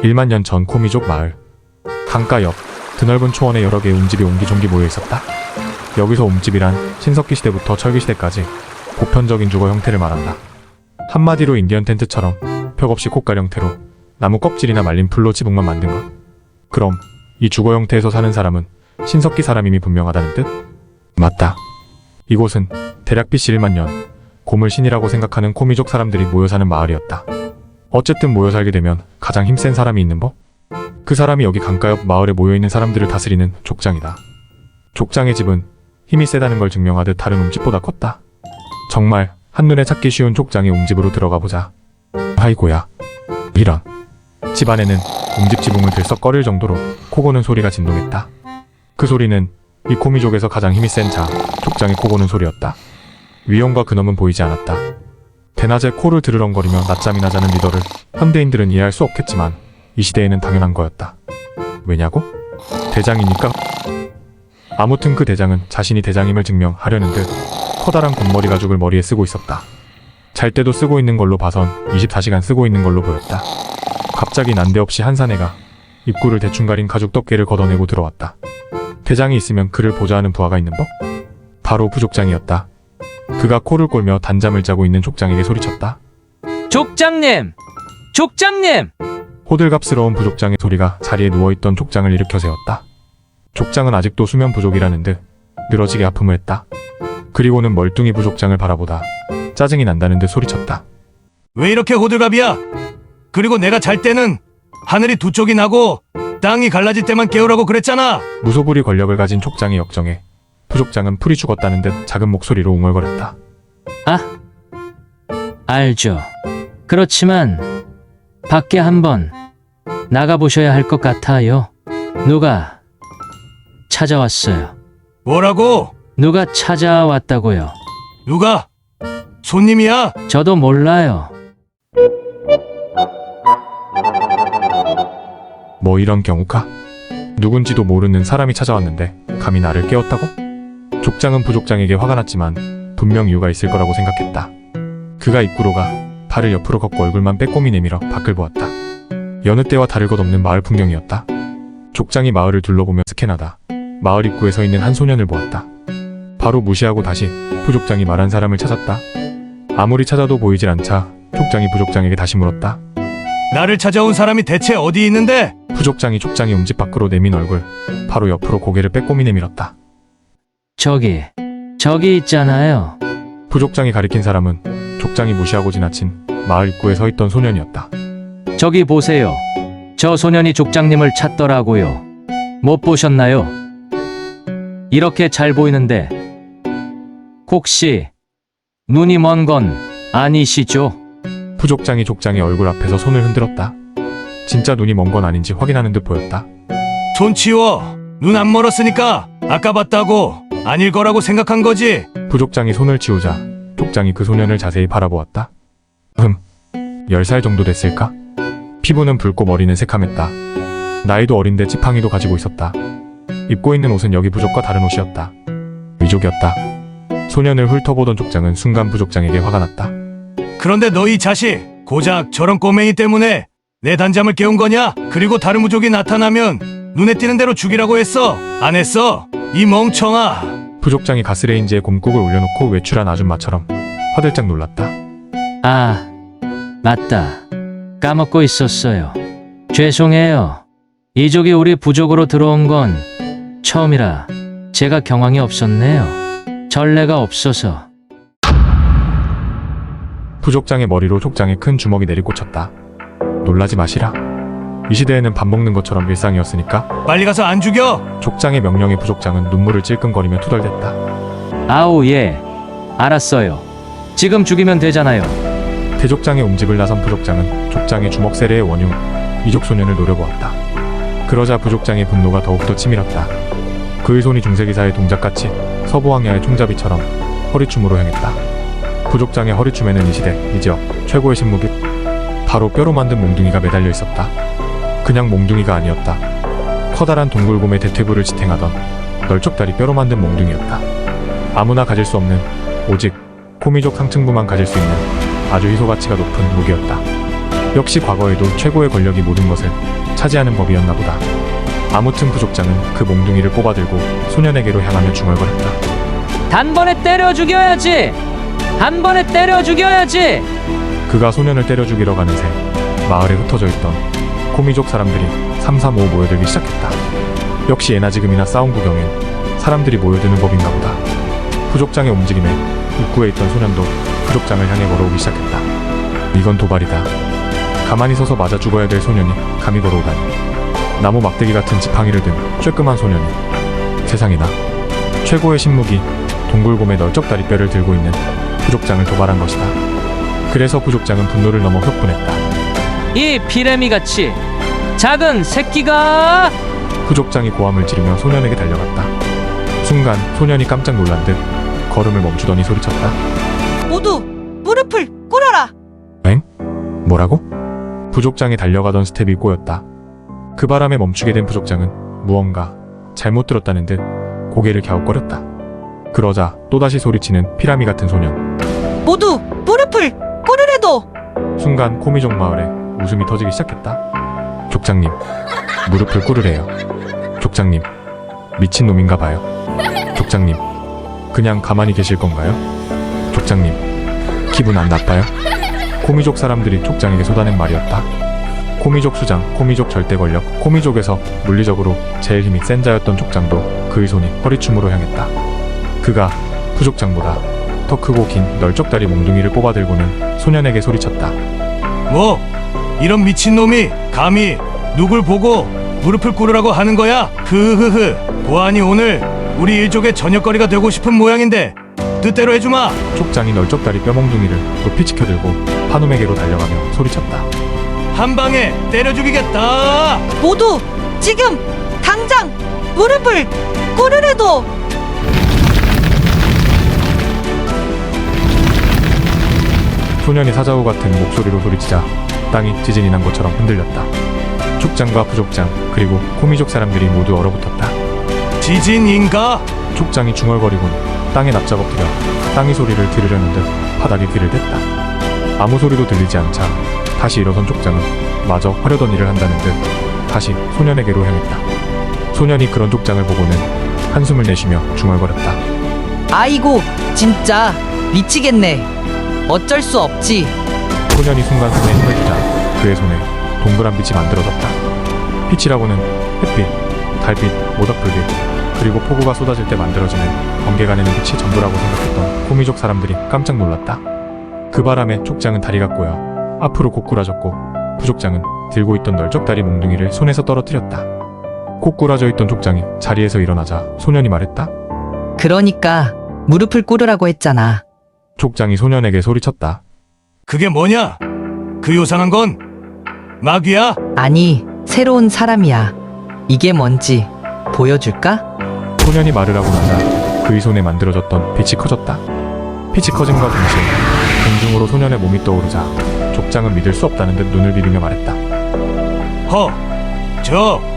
(1만 년 전) 코미족 마을. 강가 옆 드넓은 초원에 여러 개의 움집이 옹기종기 모여 있었다. 여기서 움집이란 신석기 시대부터 철기 시대까지 보편적인 주거 형태를 말한다. 한마디로 인디언 텐트처럼 벽 없이 콧갈 형태로 나무 껍질이나 말린 풀로 지붕만 만든 것. 그럼 이 주거 형태에서 사는 사람은 신석기 사람임이 분명하다는 뜻? 맞다. 이곳은 대략 BC 1만 년 고물신이라고 생각하는 코미족 사람들이 모여 사는 마을이었다. 어쨌든 모여 살게 되면 가장 힘센 사람이 있는 법? 그 사람이 여기 강가 옆 마을에 모여있는 사람들을 다스리는 족장이다. 족장의 집은 힘이 세다는 걸 증명하듯 다른 움집보다 컸다. 정말 한눈에 찾기 쉬운 족장의 움집으로 들어가 보자. 아이고야. 이런. 집 안에는 움집 지붕을 들썩거릴 정도로 코 고는 소리가 진동했다. 그 소리는 이 코미족에서 가장 힘이 센 자, 족장의 코 고는 소리였다. 위험과 근엄은 보이지 않았다. 대낮에 코를 드르렁거리며 낮잠이나 자는 리더를 현대인들은 이해할 수 없겠지만 이 시대에는 당연한 거였다. 왜냐고? 대장이니까? 아무튼 그 대장은 자신이 대장임을 증명하려는 듯 커다란 곰머리 가죽을 머리에 쓰고 있었다. 잘 때도 쓰고 있는 걸로 봐선 24시간 쓰고 있는 걸로 보였다. 갑자기 난데없이 한 사내가 입구를 대충 가린 가죽 덮개를 걷어내고 들어왔다. 대장이 있으면 그를 보자 하는 부하가 있는 법? 바로 부족장이었다. 그가 코를 골며 단잠을 자고 있는 족장에게 소리쳤다. 족장님! 족장님! 호들갑스러운 부족장의 소리가 자리에 누워있던 족장을 일으켜 세웠다. 족장은 아직도 수면 부족이라는 듯 늘어지게 아픔을 했다. 그리고는 멀뚱히 부족장을 바라보다 짜증이 난다는 듯 소리쳤다. 왜 이렇게 호들갑이야? 그리고 내가 잘 때는 하늘이 두 쪽이 나고 땅이 갈라질 때만 깨우라고 그랬잖아. 무소불위 권력을 가진 족장의 역정에 부족장은 풀이 죽었다는 듯 작은 목소리로 웅얼거렸다. 아, 알죠. 그렇지만 밖에 한번 나가보셔야 할 것 같아요. 누가 찾아왔어요. 뭐라고? 누가 찾아왔다고요. 누가? 손님이야? 저도 몰라요. 뭐 이런 경우가? 누군지도 모르는 사람이 찾아왔는데 감히 나를 깨웠다고? 족장은 부족장에게 화가 났지만 분명 이유가 있을 거라고 생각했다. 그가 입구로 가 발을 옆으로 걷고 얼굴만 빼꼼히 내밀어 밖을 보았다. 여느 때와 다를 것 없는 마을 풍경이었다. 족장이 마을을 둘러보며 스캔하다 마을 입구에 서 있는 한 소년을 보았다. 바로 무시하고 다시 부족장이 말한 사람을 찾았다. 아무리 찾아도 보이질 않자 족장이 부족장에게 다시 물었다. 나를 찾아온 사람이 대체 어디 있는데? 부족장이 족장이 움집 밖으로 내민 얼굴 바로 옆으로 고개를 빼꼼히 내밀었다. 저기 있잖아요. 부족장이 가리킨 사람은 족장이 무시하고 지나친 마을 입구에 서 있던 소년이었다. 저기 보세요. 저 소년이 족장님을 찾더라고요. 못 보셨나요? 이렇게 잘 보이는데 혹시 눈이 먼 건 아니시죠? 부족장이 족장의 얼굴 앞에서 손을 흔들었다. 진짜 눈이 먼 건 아닌지 확인하는 듯 보였다. 손 치워. 눈 안 멀었으니까 아까 봤다고. 아닐 거라고 생각한 거지. 부족장이 손을 치우자 족장이 그 소년을 자세히 바라보았다. 10살 정도 됐을까? 피부는 붉고 머리는 새카맸다. 나이도 어린데 지팡이도 가지고 있었다. 입고 있는 옷은 여기 부족과 다른 옷이었다. 위족이었다. 소년을 훑어보던 족장은 순간 부족장에게 화가 났다. 그런데 너 이 자식, 고작 저런 꼬맹이 때문에 내 단잠을 깨운 거냐? 그리고 다른 부족이 나타나면 눈에 띄는 대로 죽이라고 했어. 안 했어? 이 멍청아. 부족장이 가스레인지에 곰국을 올려놓고 외출한 아줌마처럼 화들짝 놀랐다. 아, 맞다. 까먹고 있었어요. 죄송해요. 이족이 우리 부족으로 들어온 건 처음이라 제가 경황이 없었네요. 전례가 없어서. 부족장의 머리로 족장에 큰 주먹이 내리꽂혔다. 놀라지 마시라. 이 시대에는 밥 먹는 것처럼 일상이었으니까. 빨리 가서 안 죽여. 족장의 명령에 부족장은 눈물을 찔끔거리며 투덜댔다. 아우 예. 알았어요. 지금 죽이면 되잖아요. 대족장의 움집을 나선 부족장은 족장의 주먹 세례의 원흉 이족 소년을 노려보았다. 그러자 부족장의 분노가 더욱더 치밀었다. 그의 손이 중세기사의 동작같이 서부왕야의 총잡이처럼 허리춤으로 향했다. 부족장의 허리춤에는 이 시대, 이 지역 최고의 신무기 바로 뼈로 만든 몽둥이가 매달려 있었다. 그냥 몽둥이가 아니었다. 커다란 동굴곰의 대퇴부를 지탱하던 널쩍다리 뼈로 만든 몽둥이였다. 아무나 가질 수 없는, 오직 코미족 상층부만 가질 수 있는 아주 희소 가치가 높은 무기였다. 역시 과거에도 최고의 권력이 모든 것을 차지하는 법이었나 보다. 아무튼 부족장은 그 몽둥이를 뽑아들고 소년에게로 향하며 중얼거렸다. 단번에 때려 죽여야지. 한 번에 때려 죽여야지. 그가 소년을 때려 죽이러 가는 새 마을에 흩어져 있던 코미족 사람들이 삼삼오오 모여들기 시작했다. 역시 예나 지금이나 싸움 구경엔 사람들이 모여드는 법인가 보다. 부족장의 움직임에 입구에 있던 소년도 부족장을 향해 걸어오기 시작했다. 이건 도발이다. 가만히 서서 맞아 죽어야 될 소년이 감히 걸어오다니. 나무 막대기 같은 지팡이를 든 쬐끔한 소년이 세상에나 최고의 신무기 동굴곰의 널쩍다리 뼈를 들고 있는 부족장을 도발한 것이다. 그래서 부족장은 분노를 넘어 격분했다. 이 피레미같이 작은 새끼가. 부족장이 고함을 지르며 소년에게 달려갔다. 순간 소년이 깜짝 놀란 듯 걸음을 멈추더니 소리쳤다. 모두 무릎을 꿇어라. 엥? 뭐라고? 부족장이 달려가던 스텝이 꼬였다. 그 바람에 멈추게 된 부족장은 무언가 잘못 들었다는 듯 고개를 갸웃거렸다. 그러자 또다시 소리치는 피라미 같은 소년. 모두 무릎을 꿇으래도. 순간 코미족 마을에 웃음이 터지기 시작했다. 족장님, 무릎을 꿇으래요. 족장님, 미친놈인가 봐요. 족장님, 그냥 가만히 계실 건가요? 족장님, 기분 안 나빠요? 코미족 사람들이 족장에게 쏟아낸 말이었다. 코미족 수장, 코미족 절대 권력, 코미족에서 물리적으로 제일 힘이 센 자였던 족장도 그의 손이 허리춤으로 향했다. 그가 부족장보다 더 크고 긴 널쩍다리 몽둥이를 뽑아들고는 소년에게 소리쳤다. 뭐 이런 미친놈이 감히 누굴 보고 무릎을 꿇으라고 하는 거야? 흐흐흐. 보아하니 오늘 우리 일족의 저녁거리가 되고 싶은 모양인데 뜻대로 해주마. 족장이 널쩍다리 뼈몽둥이를 높이 치켜들고 한움에게로 달려가며 소리쳤다. 한 방에 때려 죽이겠다. 모두 지금 당장 무릎을 꿇으래도. 소년이 사자우 같은 목소리로 소리치자 땅이 지진이 난 것처럼 흔들렸다. 족장과 부족장 그리고 코미족 사람들이 모두 얼어붙었다. 지진인가? 족장이 중얼거리곤 땅에 납작 엎드려 땅이 소리를 들으려는 듯 바닥에 귀를 댔다. 아무 소리도 들리지 않자 다시 일어선 족장은 마저 하려던 일을 한다는 듯 다시 소년에게로 향했다. 소년이 그런 족장을 보고는 한숨을 내쉬며 중얼거렸다. 아이고 진짜 미치겠네. 어쩔 수 없지. 소년이 순간 손에 힘을 주자 그의 손에 동그란 빛이 만들어졌다. 빛이라고는 햇빛, 달빛, 모닥불빛 그리고 폭우가 쏟아질 때 만들어지는 번개가 내는 빛이 전부라고 생각했던 코미족 사람들이 깜짝 놀랐다. 그 바람에 족장은 다리가 꼬여 앞으로 고꾸라졌고 부족장은 들고 있던 널쩍다리 몽둥이를 손에서 떨어뜨렸다. 고꾸라져 있던 족장이 자리에서 일어나자 소년이 말했다. 그러니까 무릎을 꿇으라고 했잖아. 족장이 소년에게 소리쳤다. 그게 뭐냐? 그 요상한 건 마귀야? 아니 새로운 사람이야. 이게 뭔지 보여줄까? 소년이 말을 하고 나자 그의 손에 만들어졌던 빛이 커졌다. 빛이 커짐과 동시에 공중으로 소년의 몸이 떠오르자 족장은 믿을 수 없다는 듯 눈을 비비며 말했다.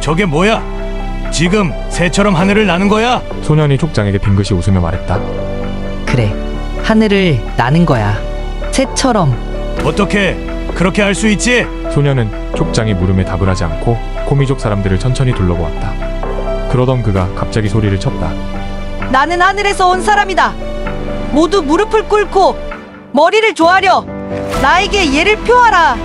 저게 뭐야? 지금 새처럼 하늘을 나는 거야? 소년이 족장에게 빙긋이 웃으며 말했다. 그래 하늘을 나는 거야. 새처럼. 어떻게 그렇게 할 수 있지? 소년은 족장이 물음에 답을 하지 않고 코미족 사람들을 천천히 둘러보았다. 그러던 그가 갑자기 소리를 쳤다. 나는 하늘에서 온 사람이다. 모두 무릎을 꿇고 머리를 조아려 나에게 예를 표하라.